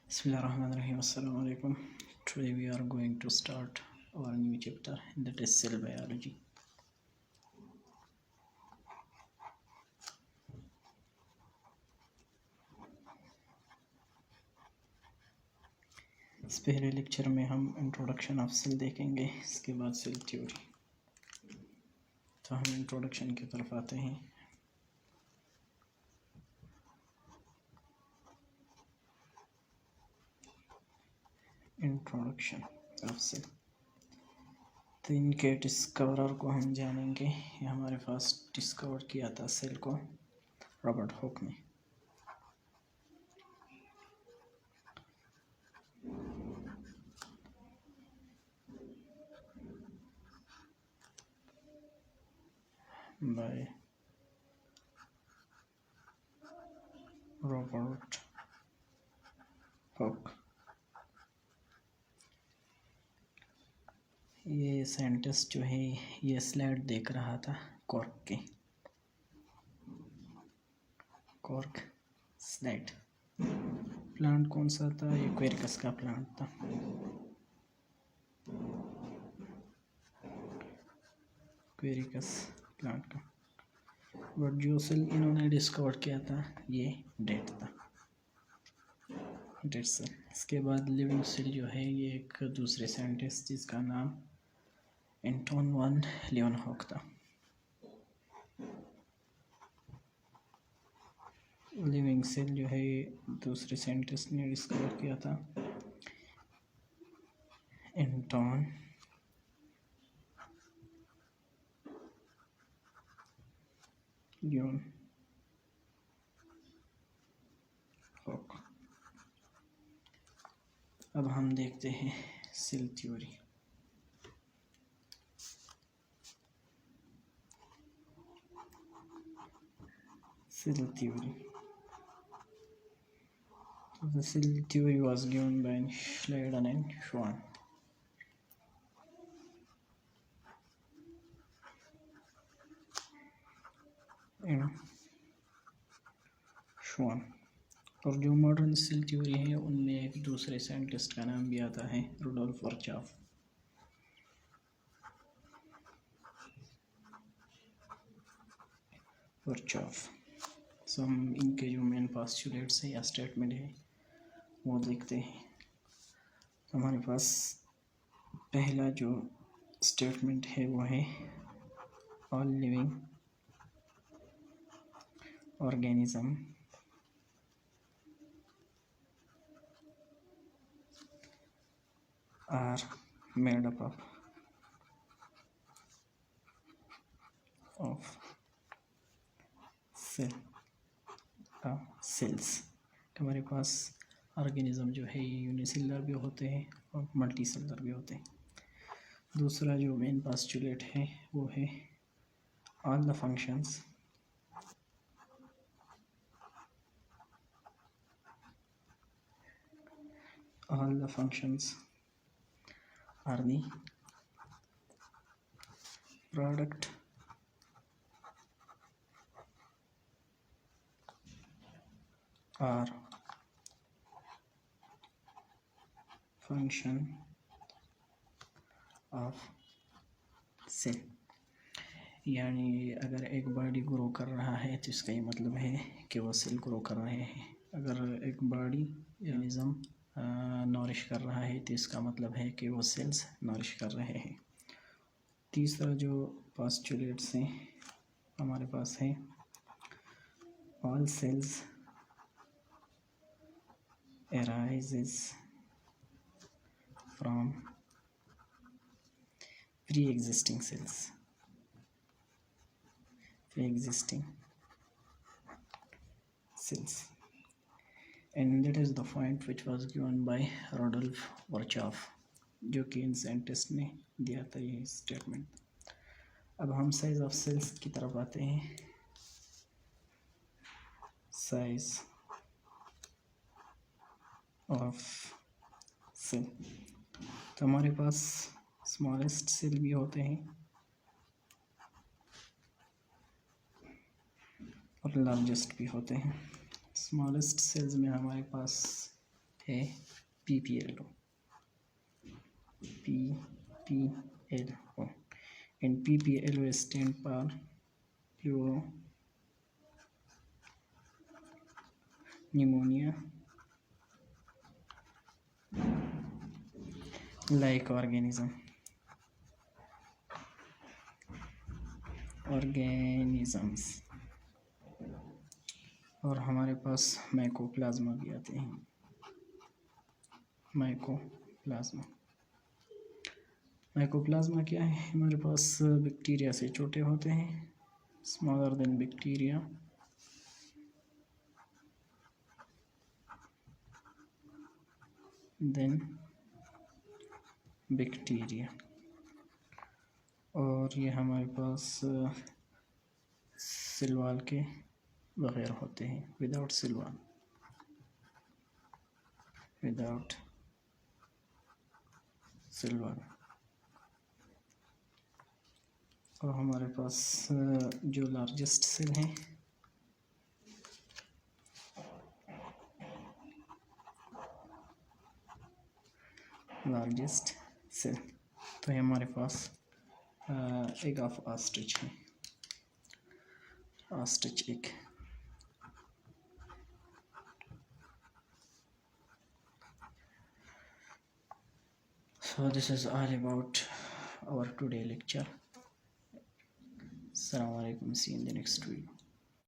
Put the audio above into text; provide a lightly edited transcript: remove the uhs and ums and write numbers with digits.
Bismillahirrahmanirrahim. Assalamu alaikum. Today we are going to start our new chapter, that is cell biology. इस पहले lecture में हम introduction of cell देखेंगे, इसके बाद सेल थ्योरी। तो हम इंट्रोडक्शन की तरफ आते हैं। इंट्रोडक्शन ऑफ सेल, तो इनके डिस्कवरर को हम जानेंगे। ये हमारे पास डिस्कवर किया था सेल को रॉबर्ट हुक ने। By Robert Hooke. ये साइंटिस्ट जो है ये स्लाइड देख रहा था कॉर्क स्लाइड। प्लांट कौन सा था? ये क्वेरिकस का प्लांट था। क्वेरिकस प्लांट का। बट जो सेल इन्होंने डिस्कवर किया था ये डेड था, डेड सेल। इसके बाद लिविंग सेल जो है ये एक दूसरे साइंटिस्ट जिसका नाम एंटोन वन लियोनहॉक था। लिविंग सेल जो है दूसरे साइंटिस्ट ने डिस्कवर किया था, एंटोन लियोनहॉक। अब हम देखते हैं cell theory. Cell theory. The cell theory was given by Schleiden and Schwann. और जो मॉडर्न सेल थ्योरी है उनमें एक दूसरे साइंटिस्ट का नाम भी आता है, रुडोल्फ वर्चॉफ। सो हम इनके जो मेन पोस्टुलेट्स है या स्टेटमेंट है वो देखते हैं। तो हमारे पास पहला जो स्टेटमेंट है वो है all living organism are made up of cells। हमारे पास ऑर्गेनिज्म जो है यूनिसेलुलर भी होते हैं और मल्टी सेलुलर भी होते हैं। दूसरा जो मेन पोस्टुलेट है वो है all the functions are the product or function of cell। यानी अगर एक बॉडी ग्रो कर रहा है तो इसका ये मतलब है कि वो सेल ग्रो कर रहे हैं। अगर एक बॉडी ऑर्गेनिज्म नॉरिश कर रहा है तो इसका मतलब है कि वो सेल्स नॉरिश कर रहे हैं। तीसरा जो पोस्टुलेट्स हैं हमारे पास है all cells arises from pre-existing cells, and that is the point which was given by Rudolf Virchow, जो कि इन साइंटिस्ट ने दिया था ये स्टेटमेंट। अब हम साइज ऑफ सेल्स की तरफ आते हैं। साइज ऑफ सेल, तो हमारे पास स्मॉलेस्ट सेल भी होते हैं और लार्जेस्ट भी होते हैं। स्मॉलेस्ट सेल्स में हमारे पास है PPLO, PPLO, and PPLO stand for pneumonia like organisms। और हमारे पास माइकोप्लाज्मा भी आते हैं। माइकोप्लाज्मा क्या है? हमारे पास बैक्टीरिया से छोटे होते हैं, स्मॉलर देन बैक्टीरिया। और ये हमारे पास सेल वॉल के बगैर होते हैं, विदाउट सेल वॉल। और हमारे पास जो लार्जेस्ट सेल हैं तो ये हमारे पास एग ऑफ ऑस्ट्रिच है, ostrich egg. So this is all about our today lecture. Assalamu alaikum. See you in the next video.